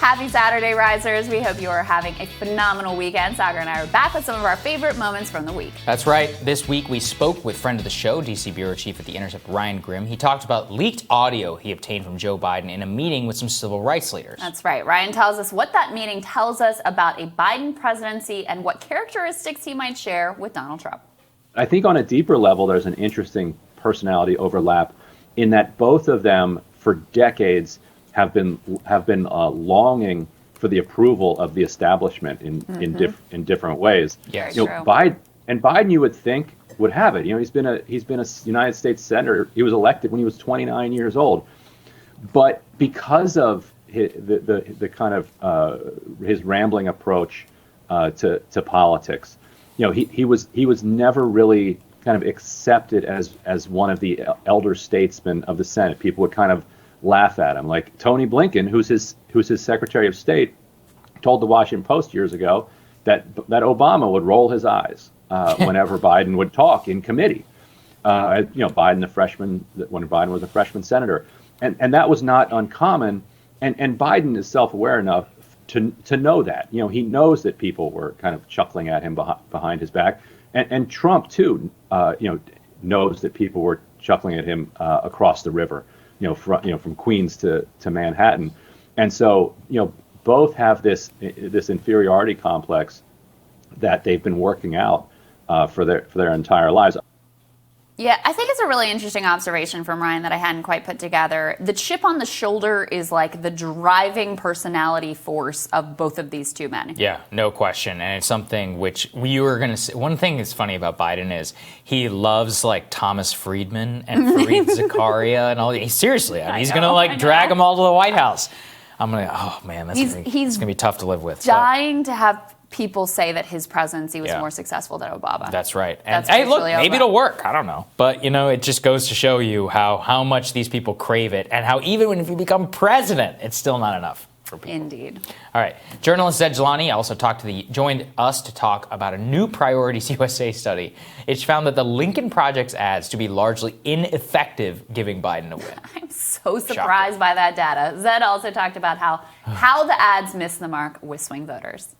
Happy Saturday, Risers. We hope you are having a phenomenal weekend. Saagar and I are back with some of our favorite moments from the week. That's right. This week we spoke with friend of the show, DC Bureau Chief at The Intercept, Ryan Grim. He talked about leaked audio he obtained from Joe Biden in a meeting with some civil rights leaders. That's right. Ryan tells us what that meeting tells us about a Biden presidency and what characteristics he might share with Donald Trump. I think on a deeper level, there's an interesting personality overlap in that both of them for decades have been longing for the approval of the establishment in different ways. Yeah, Biden, you would think, would have it. You know, he's been a United States senator. He was elected when he was 29 years old, but because of the kind of his rambling approach to politics, you know, he was never really kind of accepted as one of the elder statesmen of the Senate. People would kind of laugh at him. Like Tony Blinken, who's his Secretary of State, told the Washington Post years ago that Obama would roll his eyes whenever Biden would talk in committee. Biden when Biden was a freshman senator, and that was not uncommon. And Biden is self-aware enough to know that. You know, he knows that people were kind of chuckling at him behind his back, and Trump too. Knows that people were chuckling at him across the river. From Queens to Manhattan, and so both have this inferiority complex that they've been working out for their entire lives. Yeah, I think it's a really interesting observation from Ryan that I hadn't quite put together. The chip on the shoulder is like the driving personality force of both of these two men. Yeah, no question. And it's something which we were going to say. One thing that's funny about Biden is he loves like Thomas Friedman and Fareed Zakaria and all. Seriously, I mean, he's going to drag them all to the White House. I'm going to, oh man, it's going to be tough to live with. Dying to have people say that his presidency was more successful than Obama. That's right. And hey, look, maybe it'll work. I don't know. But, it just goes to show you how much these people crave it and how even when if you become president, it's still not enough for people. Indeed. All right. Journalist Zaid Jilani also joined us to talk about a new Priorities USA study. It's found that the Lincoln Project's ads to be largely ineffective giving Biden a win. I'm so surprised by that data. Zaid also talked about how the ads missed the mark with swing voters.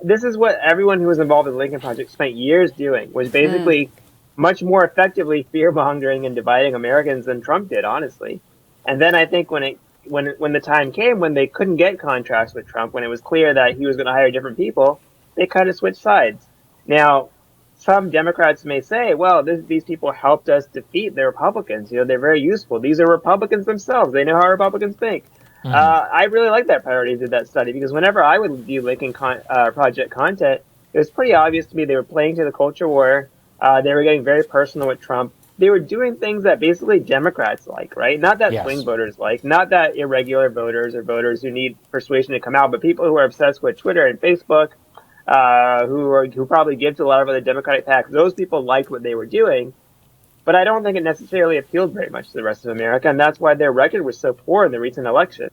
This is what everyone who was involved in the Lincoln Project spent years doing, was basically much more effectively fear-mongering and dividing Americans than Trump did, honestly. And then I think when the time came when they couldn't get contracts with Trump, when it was clear that he was going to hire different people, they kind of switched sides. Now, some Democrats may say, well, these people helped us defeat the Republicans. They're very useful. These are Republicans themselves. They know how Republicans think. I really like that Priorities did that study, because whenever I would view Lincoln Project content, it was pretty obvious to me they were playing to the culture war. They were getting very personal with Trump. They were doing things that basically Democrats like, right? Not that swing voters like, not that irregular voters or voters who need persuasion to come out, but people who are obsessed with Twitter and Facebook, who probably give to a lot of other Democratic PACs. Those people liked what they were doing. But I don't think it necessarily appealed very much to the rest of America, and that's why their record was so poor in the recent election.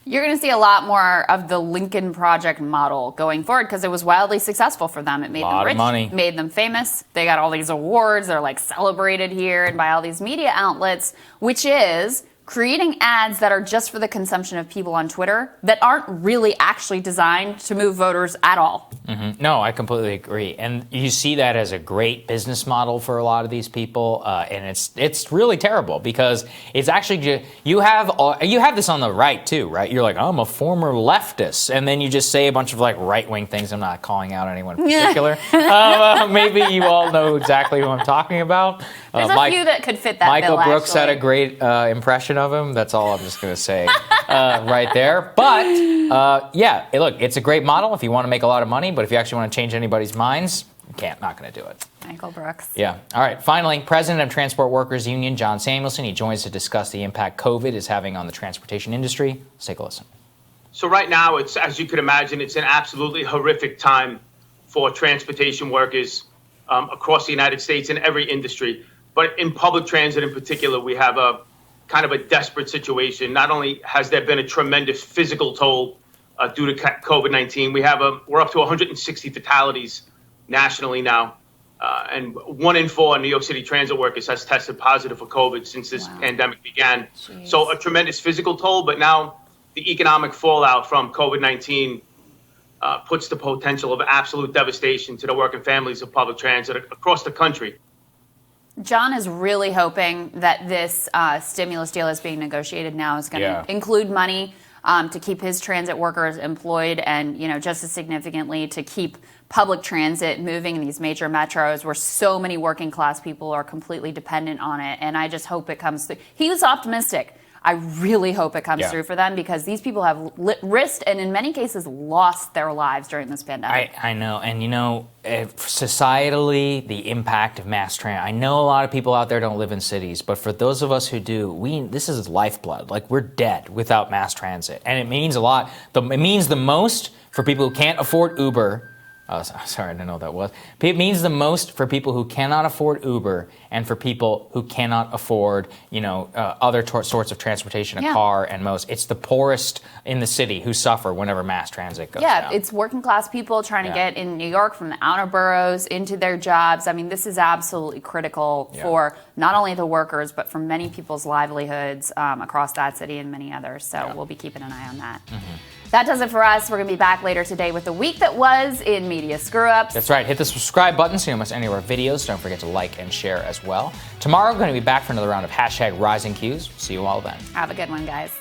You're going to see a lot more of the Lincoln Project model going forward because it was wildly successful for them. It made them rich, made them famous. They got all these awards. They're celebrated here and by all these media outlets, which is creating ads that are just for the consumption of people on Twitter that aren't really actually designed to move voters at all. Mm-hmm. No, I completely agree. And you see that as a great business model for a lot of these people. And it's really terrible because it's actually you have this on the right, too, right? You're like, I'm a former leftist. And then you just say a bunch of right-wing things. I'm not calling out anyone in particular. Maybe you all know exactly who I'm talking about. There's a few that could fit that Michael bill, Brooks had a great impression of him. That's all I'm just going to say right there. But, look, it's a great model if you want to make a lot of money. But if you actually want to change anybody's minds, not going to do it. Michael Brooks. Yeah. All right. Finally, President of Transport Workers Union, John Samuelson, he joins to discuss the impact COVID is having on the transportation industry. Let's take a listen. So right now, as you could imagine, it's an absolutely horrific time for transportation workers across the United States in every industry. But in public transit in particular, we have a kind of a desperate situation. Not only has there been a tremendous physical toll due to COVID-19, we're up to 160 fatalities nationally now. And 1 in 4 New York City transit workers has tested positive for COVID since this pandemic began. Jeez. So a tremendous physical toll, but now the economic fallout from COVID-19 puts the potential of absolute devastation to the working families of public transit across the country. John is really hoping that this stimulus deal that's being negotiated now is going to include money to keep his transit workers employed, and just as significantly to keep public transit moving in these major metros where so many working class people are completely dependent on it. And I just hope it comes through. He was optimistic. I really hope it comes through for them, because these people have risked and in many cases lost their lives during this pandemic. I know. And, societally, the impact of mass transit. I know a lot of people out there don't live in cities, but for those of us who do, this is lifeblood. Like, we're dead without mass transit. And it means a lot. It means the most for people who can't afford Uber. Oh, sorry, I didn't know what that was. It means the most for people who cannot afford Uber and for people who cannot afford, other sorts of transportation, a car and most. It's the poorest in the city who suffer whenever mass transit goes down. It's working class people trying to get in New York from the outer boroughs into their jobs. I mean, this is absolutely critical for not only the workers, but for many people's livelihoods across that city and many others. So we'll be keeping an eye on that. Mm-hmm. That does it for us. We're going to be back later today with the week that was in media screw-ups. That's right. Hit the subscribe button so you don't miss any of our videos. Don't forget to like and share as well. Tomorrow, we're going to be back for another round of #RisingQs. See you all then. Have a good one, guys.